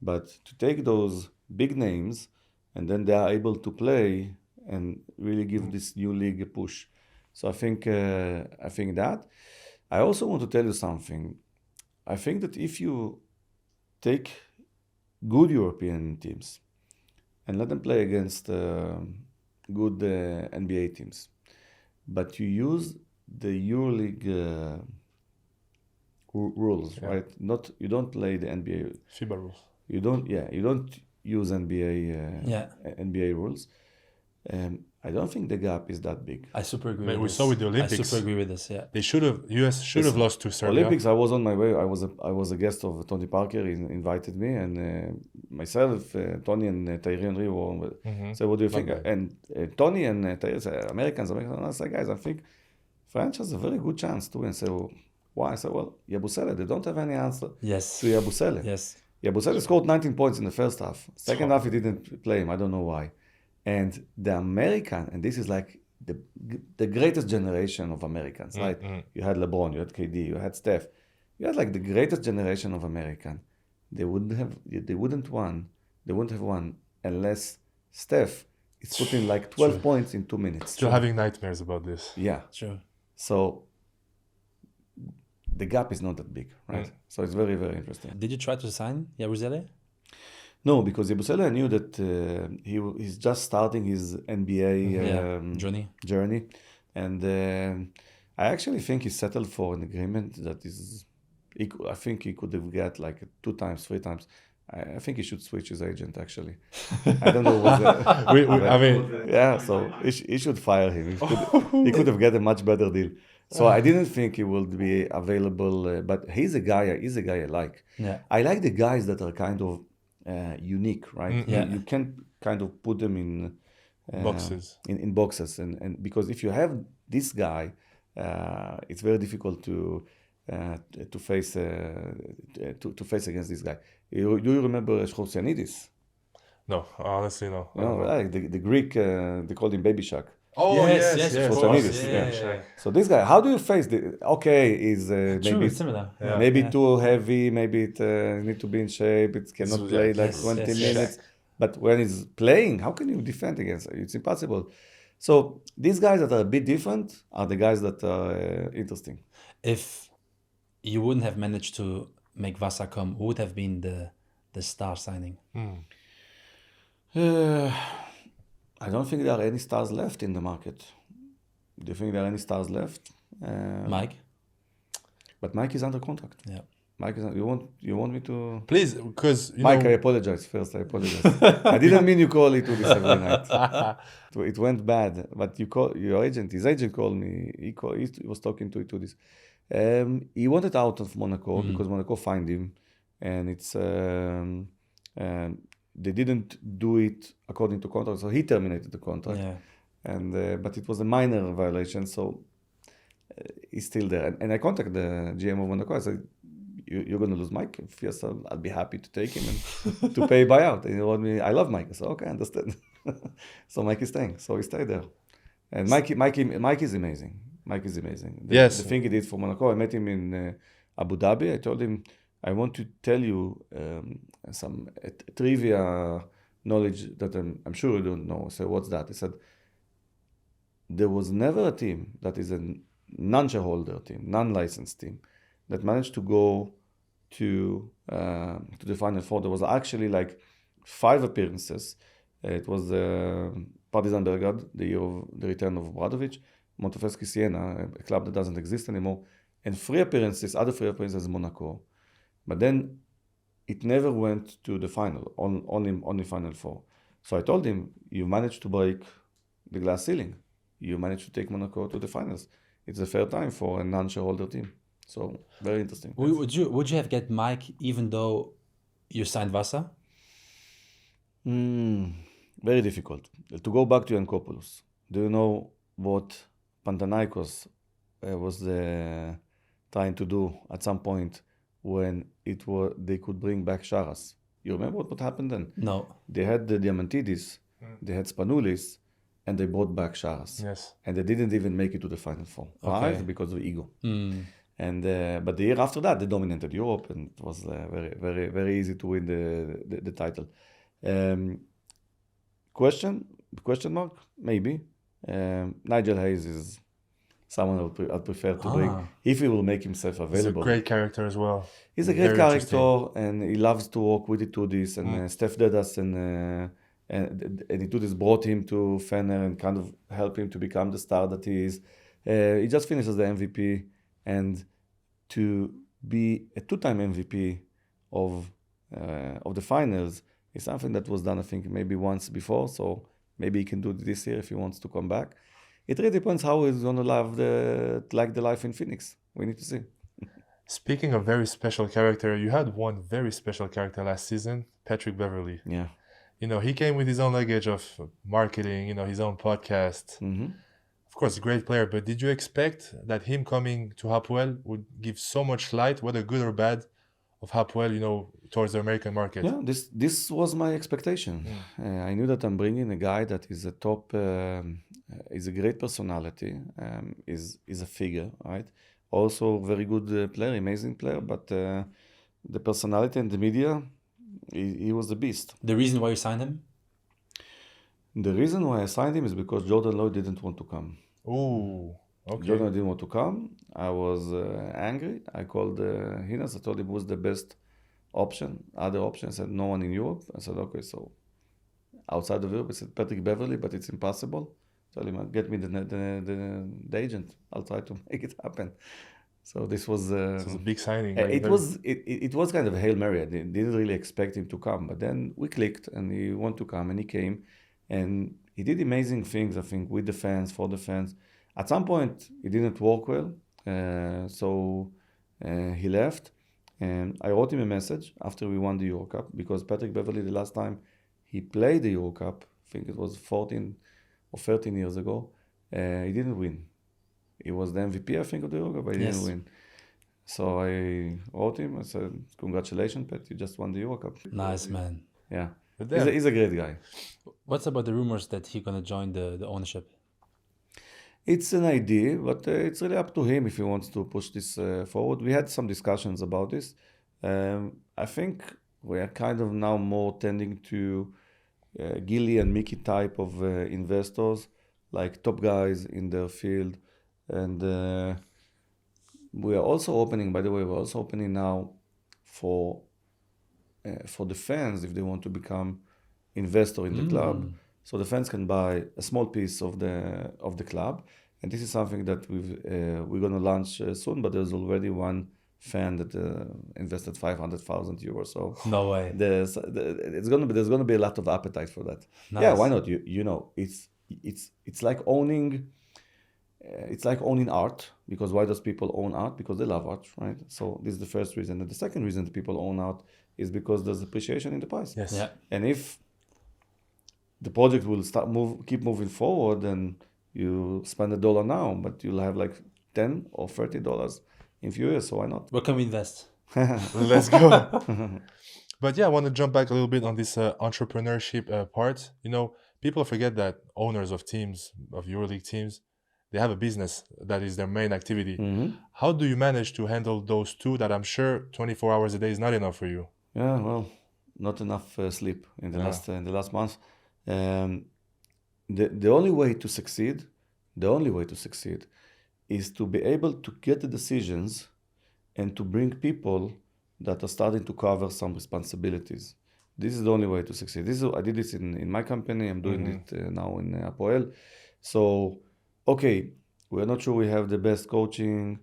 But to take those big names, and then they are able to play and really give this new league a push. So I think that. I also want to tell you something. I think that if you take good European teams and let them play against good NBA teams, but you use the EuroLeague rules, right? You don't play the NBA FIBA rules. You don't use NBA rules. I don't think the gap is that big. I super agree. Man, with we this. saw with the Olympics. I super agree with this. Yeah. They US should have lost to Serbia. Olympics, I was on my way. I was a guest of Tony Parker. He invited me, and myself, Tony, and Thierry Henry were. So what do you think? bad. And Tony and Thierry said, Americans. I said, guys, I think France has a very good chance to win. So why? I said, well, Yabusele. They don't have any answer Yes. to Yabusele. Yes. Yabusele scored 19 points in the first half. Second half, he didn't play him. I don't know why. And the American, and this is like the greatest generation of Americans, right? You had LeBron, you had KD, you had Steph. You had like the greatest generation of American. They wouldn't have won unless Steph is putting like 12 points in 2 minutes. Still having nightmares about this. Yeah. True. So the gap is not that big, right? So it's very, very interesting. Did you try to sign Yabusele? No, because Yabusele, I knew that he's just starting his NBA journey. And I actually think he settled for an agreement that is, I think he could have got like 2 times, 3 times. I think he should switch his agent, actually. I don't know what yeah, so he should fire him. He could have got a much better deal. So I didn't think he would be available, but he's a guy I like. Yeah. I like the guys that are kind of unique, right? Yeah. You can't kind of put them in boxes. In boxes, and because if you have this guy, it's very difficult to face against this guy. Do you remember Shchorsianidis? No, honestly, no. No, right? The Greek, they called him Baby Shark. Oh, Yes, yes. of of course. course. Yeah. So this guy, how do you face the? Okay, is True, maybe it's similar. maybe too heavy. Maybe it need to be in shape. It cannot So, play like yes, 20 yes, minutes. But when he's playing, how can you defend against it? It's impossible. So these guys that are a bit different are the guys that are interesting. If you wouldn't have managed to make Vasa come, who would have been the star signing? I don't think there are any stars left in the market. Do you think there are any stars left? Mike? But Mike is under contract. Yeah. Mike is. You want me to? Please, because Mike, I apologize. First, I apologize. I didn't mean you call it to this every night. It went bad. But your agent. His agent called me. He was talking to this. He wanted out of Monaco because Monaco fined him, and it's they didn't do it according to contract, so he terminated the contract. Yeah. And but it was a minor violation, so he's still there. And I contacted the GM of Monaco. I said, "You're going to lose Mike. If yes, I'll be happy to take him and to pay buyout." And he told me, "I love Mike." I said, "Okay, I understand." So Mike is staying. So he stayed there. And Mike is amazing. Mike is amazing. The thing he did for Monaco, I met him in Abu Dhabi. I told him, I want to tell you some trivia knowledge that I'm sure you don't know. So what's that? He said, there was never a team that is a non-shareholder team, non-licensed team, that managed to go to the Final Four. There was actually like 5 appearances. It was Partizan Belgrade, the year of the return of Obradovic, Montefeschi Siena, a club that doesn't exist anymore, and other free appearances in Monaco. But then it never went to the final, only Final Four. So I told him, you managed to break the glass ceiling. You managed to take Monaco to the finals. It's a fair time for a non-shareholder team. So very interesting. Would you have get Mike even though you signed Vasa? Very difficult. To go back to Yankopoulos, do you know what Panathinaikos was trying to do at some point when they could bring back Sharas? You remember what happened then? No. They had the Diamantidis, they had Spanoulis, and they brought back Sharas. Yes. And they didn't even make it to the Final Four. Okay. Why? Because of ego. And but the year after that, they dominated Europe, and it was very, very, very easy to win the title. Question mark? Maybe. Nigel Hayes is someone I'd prefer to bring if he will make himself available. He's a great character as well. He's a great character, and he loves to work with the Tudis, and Steph Dedas and the Tudis brought him to Fener and kind of helped him to become the star that he is. He just finished as the MVP, and to be a two-time MVP of the finals is something that was done, I think, maybe once before. So maybe he can do it this year if he wants to come back. It really depends how he's going to like the life in Phoenix. We need to see. Speaking of very special character, you had one very special character last season, Patrick Beverley. Yeah. He came with his own luggage of marketing, his own podcast. Of course, a great player, but did you expect that him coming to Hapoel would give so much light, whether good or bad, of Hapoel, towards the American market? Yeah, this was my expectation. I knew that I'm bringing a guy that is is a great personality, is a figure, right? Also very good player, amazing player, but the personality and the media, he was a beast. The reason why you signed him? The reason why I signed him is because Jordan Lloyd didn't want to come. Oh, okay. Jordan didn't want to come. I was angry. I called Hinas. I told him it was the best other option. I said, no one in Europe. I said, okay, so outside of Europe, I said, Patrick Beverley, but it's impossible. Tell him, get me the agent. I'll try to make it happen. So this was a big signing. It was kind of a Hail Mary. I didn't really expect him to come, but then we clicked and he wanted to come and he came and he did amazing things, I think, with the fans, for the fans. At some point, it didn't work well, so he left. And I wrote him a message after we won the EuroCup, because Patrick Beverley, the last time he played the EuroCup, I think it was 14 or 13 years ago, he didn't win. He was the MVP, I think, of the EuroCup, but he didn't win. So I wrote him, I said, congratulations, Pat, you just won the EuroCup. Nice, man. Yeah, he's a great guy. What's about the rumors that he's going to join the ownership? It's an idea, but it's really up to him if he wants to push this forward. We had some discussions about this. I think we are kind of now more tending to Gilly and Mickey type of investors, like top guys in their field. And we are also opening, by the way, we're also opening now for the fans if they want to become investor in the club. So the fans can buy a small piece of the club, and this is something that we're going to launch soon. But there's already one fan that invested 500,000 euros. So no way. There's going to be a lot of appetite for that. Nice. Yeah, why not? It's like owning. It's like owning art, because why does people own art? Because they love art, right? So this is the first reason. And the second reason that people own art is because there's appreciation in the price. Yes. Yeah. And if the project will keep moving forward, and you spend $1 now, but you'll have like $10 or $30 in few years. So why not? Where can we invest? Let's go. But yeah, I want to jump back a little bit on this entrepreneurship part. People forget that owners of teams, of EuroLeague teams, they have a business that is their main activity. How do you manage to handle those two that I'm sure 24 hours a day is not enough for you? Yeah, well, not enough sleep in the last month. The only way to succeed is to be able to get the decisions and to bring people that are starting to cover some responsibilities. This is the only way to succeed. I did this in my company. I'm doing it now in Hapoel. So, okay, we're not sure we have the best coaching.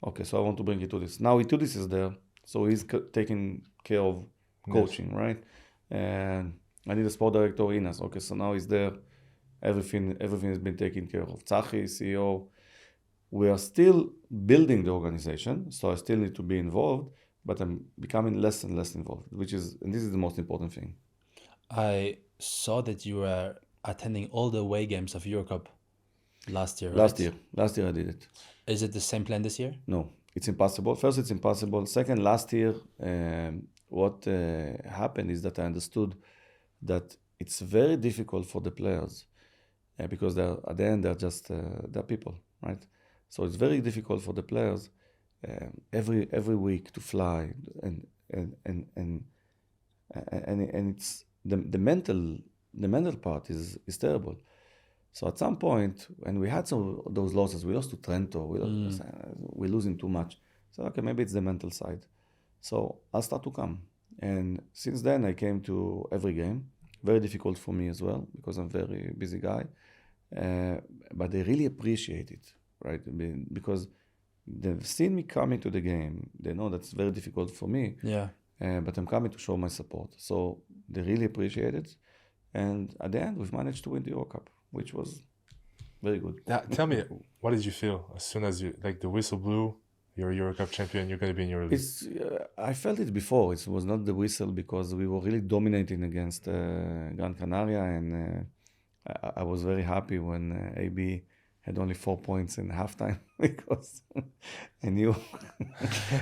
Okay, so I want to bring Itudis. Now Itudis is there, so he's taking care of coaching, right? And I need a sport director, Inas. Okay, so now he's there. Everything has been taken care of. Tzachi, CEO. We are still building the organization, so I still need to be involved, but I'm becoming less and less involved, and this is the most important thing. I saw that you were attending all the away games of EuroCup last year, right? Last year I did it. Is it the same plan this year? No, it's impossible. First, it's impossible. Second, last year, what happened is that I understood that it's very difficult for the players because at the end they're people, right? So it's very difficult for the players every week to fly, and it's the mental part is terrible. So at some point, when we had some of those losses, we lost to Trento. We're losing too much. So okay, maybe it's the mental side. So I'll start to come, and since then I came to every game. Very difficult for me as well because I'm a very busy guy, but they really appreciate it. Right, because they've seen me coming to the game. They know that's very difficult for me. Yeah. But I'm coming to show my support. So they really appreciate it. And at the end, we've managed to win the EuroCup, which was very good. Tell me, what did you feel as soon as the whistle blew? You're a EuroCup champion. You're going to be in EuroLeague. I felt it before. It was not the whistle because we were really dominating against Gran Canaria, and I was very happy when AB had only 4 points in halftime because I knew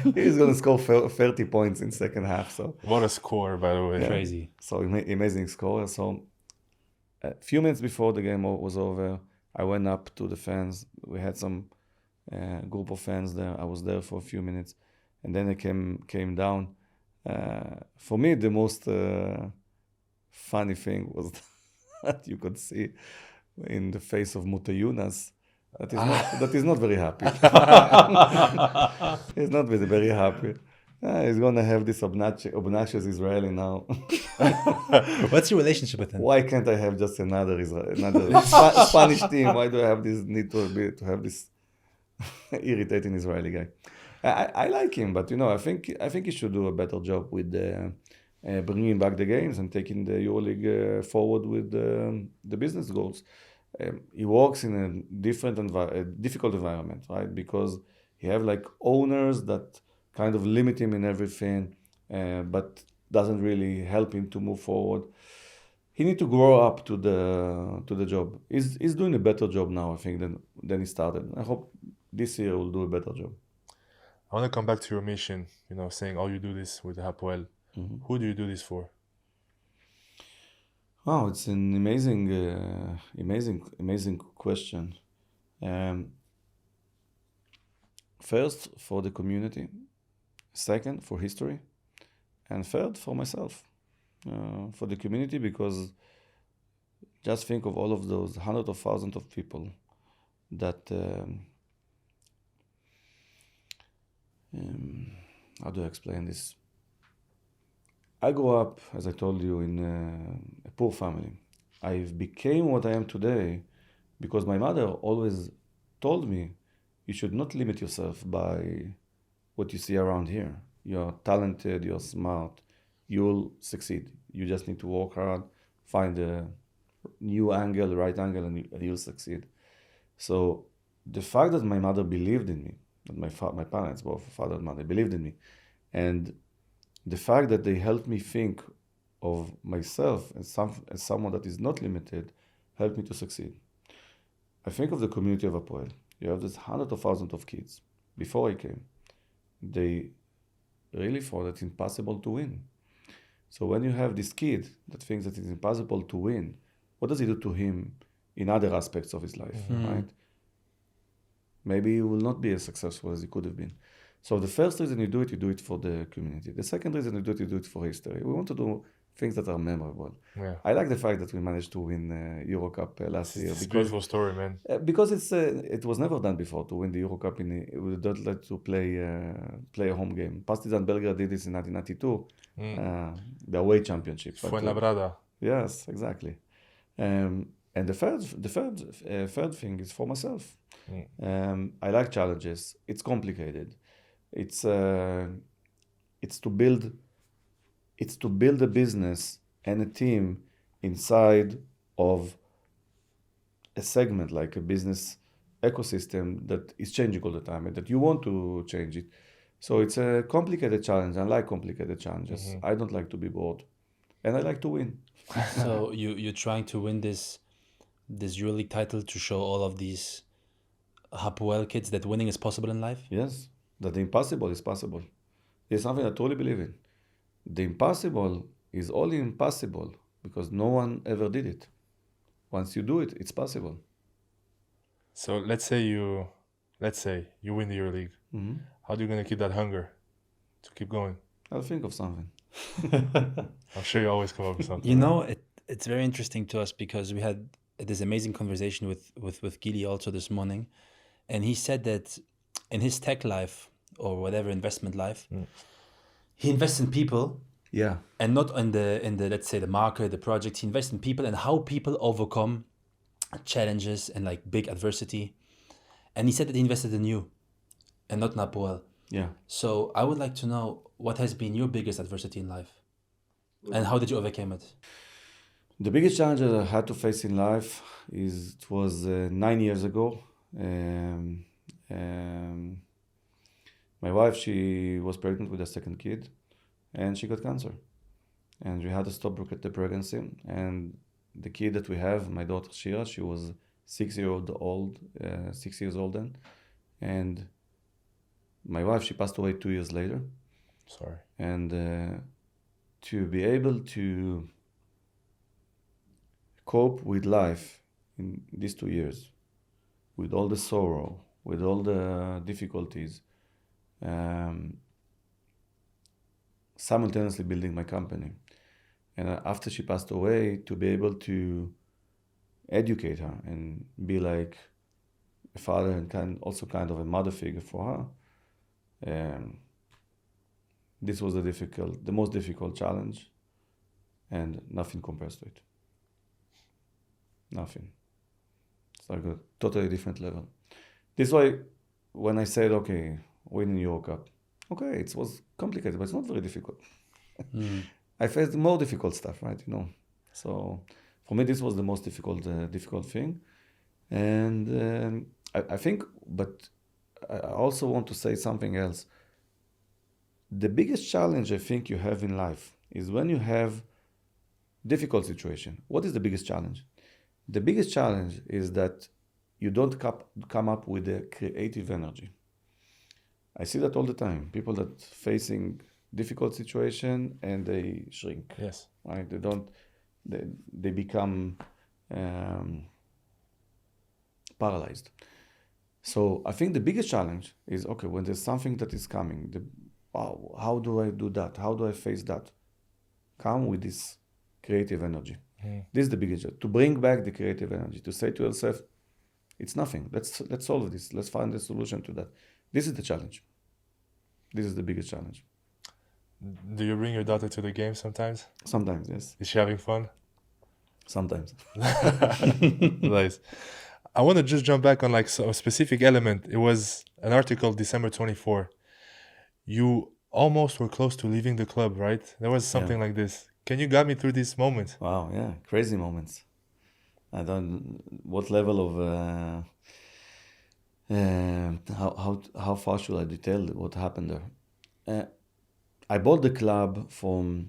he was going to score 30 points in second half. So what a score, by the way. Yeah. Crazy. So amazing score. So a few minutes before the game was over, I went up to the fans. We had some group of fans there. I was there for a few minutes, and then I came down. For me, the most funny thing was that you could see in the face of Mutayunas that is not very happy. He's not very happy. He's gonna have this obnoxious Israeli now. What's your relationship with him? Why can't I have just another Spanish team? Why do I have this need to have this irritating Israeli guy? I like him, but I think he should do a better job with bringing back the games and taking the EuroLeague forward with the business goals. He works in a difficult environment, right? Because he have owners that kind of limit him in everything, but doesn't really help him to move forward. He need to grow up to the job. He's doing a better job now, I think, than he started. I hope this year will do a better job. I want to come back to your mission. Saying, "Oh, you do this with the Hapoel." Mm-hmm. Who do you do this for? Wow, it's an amazing question. First, for the community. Second, for history. And third, for myself. For the community, because just think of all of those hundreds of thousands of people that, how do I explain this? I grew up, as I told you, in a poor family. I became what I am today because my mother always told me, you should not limit yourself by what you see around here. You're talented, you're smart, you'll succeed. You just need to work hard, find a new angle, right angle, and you'll succeed. So the fact that my mother believed in me, that my parents, both father and mother, believed in me, and the fact that they helped me think of myself as someone that is not limited helped me to succeed. I think of the community of Hapoel. You have this hundreds of thousands of kids. Before I came, they really thought that it's impossible to win. So when you have this kid that thinks that it's impossible to win, what does it do to him in other aspects of his life, right? Maybe he will not be as successful as he could have been. So the first reason you do it for the community. The second reason you do it for history. We want to do things that are memorable. Yeah. I like the fact that we managed to win EuroCup last year It's a because beautiful story, man. because it was never done before to win the EuroCup we don't like to play a home game. Partizan Belgrade did this in 1992, the away championship. Fuenlabrada. Yes, exactly. And the third thing is for myself. I like challenges. It's complicated. It's to build a business and a team inside of a segment, like a business ecosystem that is changing all the time and that you want to change it. So it's a complicated challenge. I like complicated challenges. I don't like to be bored, and I like to win. So you're trying to win this EuroLeague title to show all of these Hapoel kids that winning is possible in life? Yes, that the impossible is possible. It's something I totally believe in. The impossible is only impossible because no one ever did it. Once you do it, it's possible. So let's say you win the EuroLeague. How are you going to keep that hunger to keep going? I'll think of something. I'm sure you always come up with something. You know, it's very interesting to us because we had this amazing conversation with Gili also this morning, and he said that in his tech life or whatever investment life, he invests in people. Yeah. And not in the let's say the market, the project. He invests in people and how people overcome challenges and like big adversity. And he said that he invested in you and not in Hapoel. Yeah. So I would like to know what has been your biggest adversity in life and how did you overcome it? The biggest challenge that I had to face in life was 9 years ago. My wife, she was pregnant with a second kid, and she got cancer. And we had to stop the pregnancy. And the kid that we have, my daughter Shira, she was 6 years old then. And my wife, she passed away 2 years later. Sorry. And to be able to cope with life in these 2 years, with all the sorrow, with all the difficulties, simultaneously building my company. And after she passed away, to be able to educate her and be like a father and also kind of a mother figure for her, this was the most difficult challenge, and nothing compares to it. Nothing. It's like a totally different level. This is why when I said, okay, winning EuroCup, okay, it was complicated, but it's not very difficult. I faced more difficult stuff, right? So for me, this was the most difficult thing. And I think, but I also want to say something else. The biggest challenge I think you have in life is when you have difficult situation. What is the biggest challenge? The biggest challenge is that you don't come up with a creative energy. I see that all the time. People that facing difficult situation and they shrink. Yes. Right? They become paralyzed. So I think the biggest challenge is, okay, when there's something that is coming, how do I do that? How do I face that? Come with this creative energy. This is the biggest challenge. To bring back the creative energy, to say to yourself, it's nothing. Let's solve this. Let's find a solution to that. This is the challenge. This is the biggest challenge. Do you bring your daughter to the game sometimes? Sometimes, yes. Is she having fun? Sometimes. Nice. I want to just jump back on like a specific element. It was an article December 24. You almost were close to leaving the club, right? There was something like this. Can you guide me through these moments? Wow, yeah, crazy moments. I don't. What level of how far should I detail what happened there? I bought the club from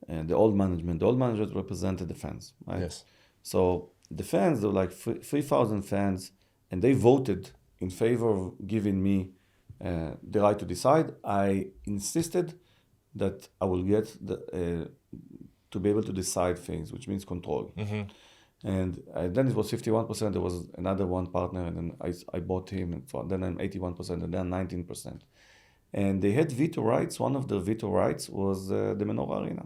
the old management. The old management represented the fans, right? Yes. So the fans, there were like 3,000 fans, and they voted in favor of giving me the right to decide. I insisted that I will get to be able to decide things, which means control. And then it was 51%. There was another one partner, and then I bought him, and so then I'm 81%, and then 19%. And they had veto rights. One of the veto rights was the Menorah Arena.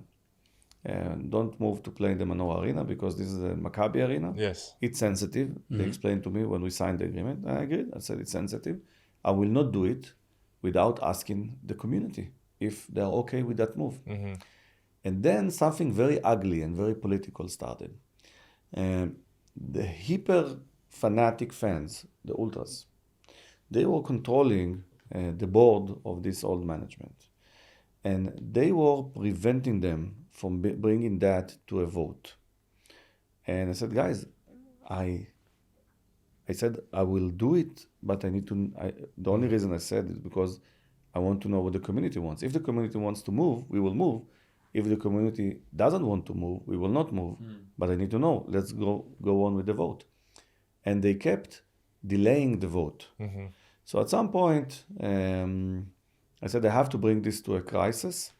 Don't move to play in the Menorah Arena because this is a Maccabi arena. Yes. It's sensitive. They explained to me when we signed the agreement. I agreed. I said it's sensitive. I will not do it without asking the community if they're okay with that move. And then something very ugly and very political started. The hyper fanatic fans, the ultras, they were controlling the board of this old management. And they were preventing them from bringing that to a vote. And I said, guys, I said, I will do it, but I need to, the only reason I said it is because I want to know what the community wants. If the community wants to move, we will move. If the community doesn't want to move, we will not move. But I need to know, let's go on with the vote. And they kept delaying the vote. So at some point, I said, I have to bring this to a crisis.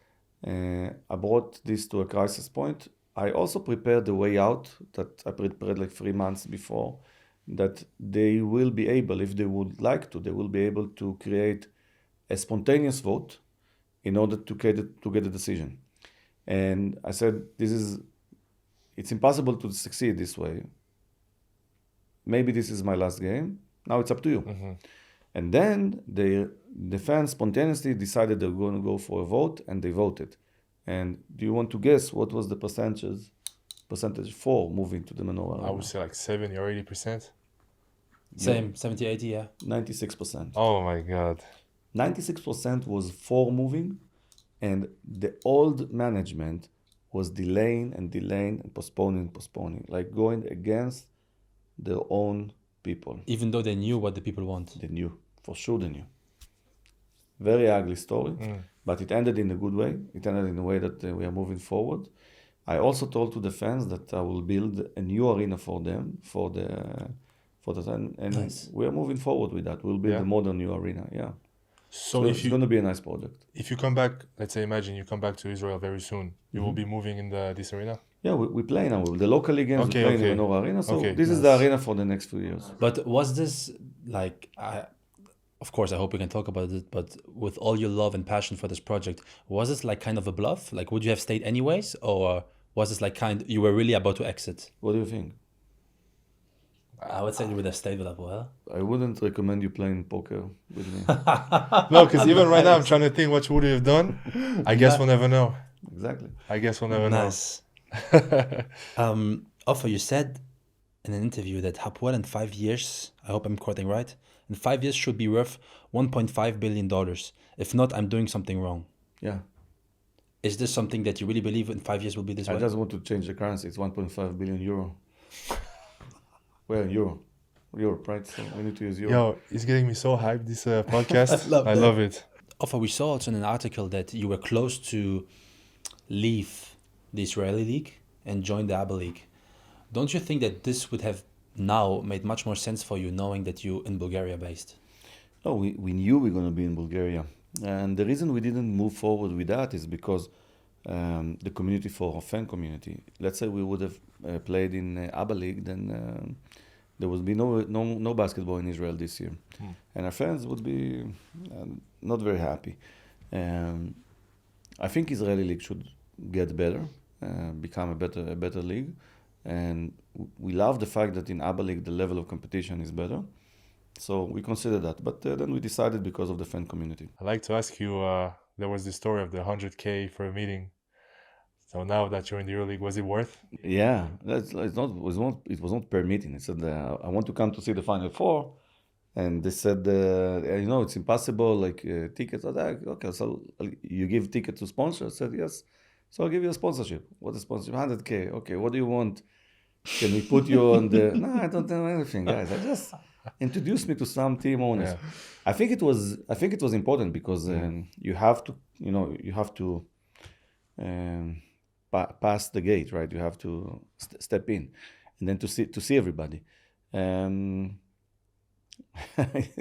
I brought this to a crisis point. I also prepared the way out that I prepared like 3 months before, that they will be able, if they would like to, they will be able to create a spontaneous vote in order to get a decision. And I said, it's impossible to succeed this way. Maybe this is my last game. Now it's up to you. And then the fans spontaneously decided they're going to go for a vote, and they voted. And do you want to guess what was the percentage for moving to the Menorah Arena? I would say like 70 or 80%. Same, 70, 80, yeah. 96%. Oh my God. 96% was for moving, and the old management was delaying and postponing, like going against their own people. Even though they knew what the people want. They knew, for sure they knew. Very ugly story, but it ended in a good way. It ended in a way that we are moving forward. I also told to the fans that I will build a new arena for them, for the time, and Nice. we are moving forward with that. We'll build a modern new arena, yeah. So It's going to be a nice project. if you come back, let's say, imagine you come back to Israel very soon, you will be moving in this arena? Yeah, we play now. The local league games, we play in the Menorah Arena. So this is the arena for the next few years. But was this like, of course, I hope we can talk about it, but with all your love and passion for this project, was this like kind of a bluff? Like, would you have stayed anyways? Or was this like you were really about to exit? What do you think? I would say you would have stayed with Hapoel. I wouldn't recommend you playing poker with me. No, because even right now I'm trying to think what you would have done. I guess we'll never know. Exactly. I guess we'll never Nice. Ofer, you said in an interview that Hapoel in 5 years, I hope I'm quoting right, in 5 years should be worth $1.5 billion. If not, I'm doing something wrong. Yeah. Is this something that you really believe in 5 years will be this I way? just want to change the currency. It's 1.5 billion euro. Well, Europe, right? So we need to use euro. Yo, it's getting me so hyped, this podcast. I love it. Ofer, we saw also in an article that you were close to leave the Israeli league and join the ABA league. Don't you think that this would have now made much more sense for you, knowing that you in Bulgaria based? No, we knew we were going to be in Bulgaria. And the reason we didn't move forward with that is because the community, for our fan community, let's say we would have played in ABA league, then there would be no basketball in Israel this year. And our fans would be not very happy. I think Israeli league should get better, become a better league. And we love the fact that in ABA league the level of competition is better. So we consider that. But then we decided because of the fan community. I'd like to ask you, there was this story of the 100K for a meeting. So now that you're in the EuroLeague, was it worth? Yeah, it was not per meeting. It said, I want to come to see the Final Four. And they said, it's impossible, like tickets. I said, okay, so you give tickets to sponsors? I said, yes. So I'll give you a sponsorship. What is sponsorship? 100K. Okay, what do you want? Can we put you on the... No, I don't know anything, guys. I just introduce me to some team owners. Yeah. I think it was important because you have to pass the gate, right? You have to step in, and then to see everybody.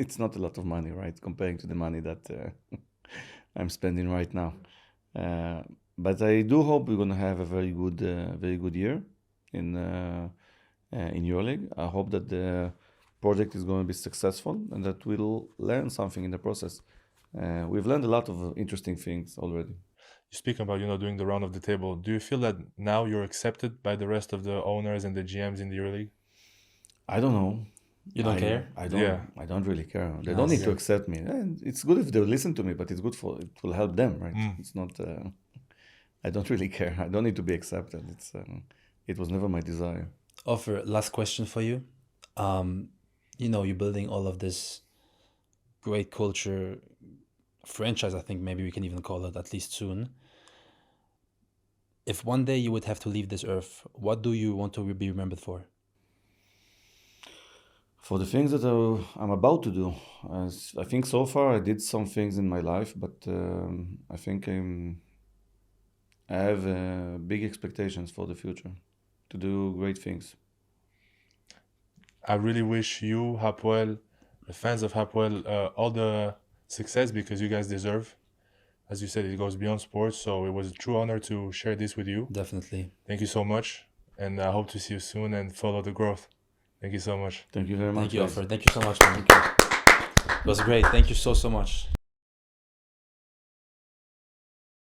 It's not a lot of money, right? Comparing to the money that I'm spending right now. But I do hope we're gonna have a very good year. in EuroLeague. I hope that the project is going to be successful and that we'll learn something in the process. We've learned a lot of interesting things already. You speak about, doing the round of the table. Do you feel that now you're accepted by the rest of the owners and the GMs in the EuroLeague? I don't know. You don't care? I don't. Yeah. I don't really care. They No, don't need to yeah. accept me. And it's good if they listen to me, but it's good it will help them, right? It's not. I don't really care. I don't need to be accepted. It was never my desire. Ofer, last question for you. You're building all of this great culture franchise, I think maybe we can even call it, at least soon. If one day you would have to leave this earth, what do you want to be remembered for? For the things that I'm about to do, I think so far I did some things in my life, but I think I have big expectations for the future to do great things. I really wish you, Hapoel, the fans of Hapoel, all the success, because you guys deserve. As you said, it goes beyond sports, so it was a true honor to share this with you. Definitely. Thank you so much, and I hope to see you soon and follow the growth. Thank you so much. Thank you very much. Thank you, guys. Ofer. Thank you so much, man. It was great. Thank you so much.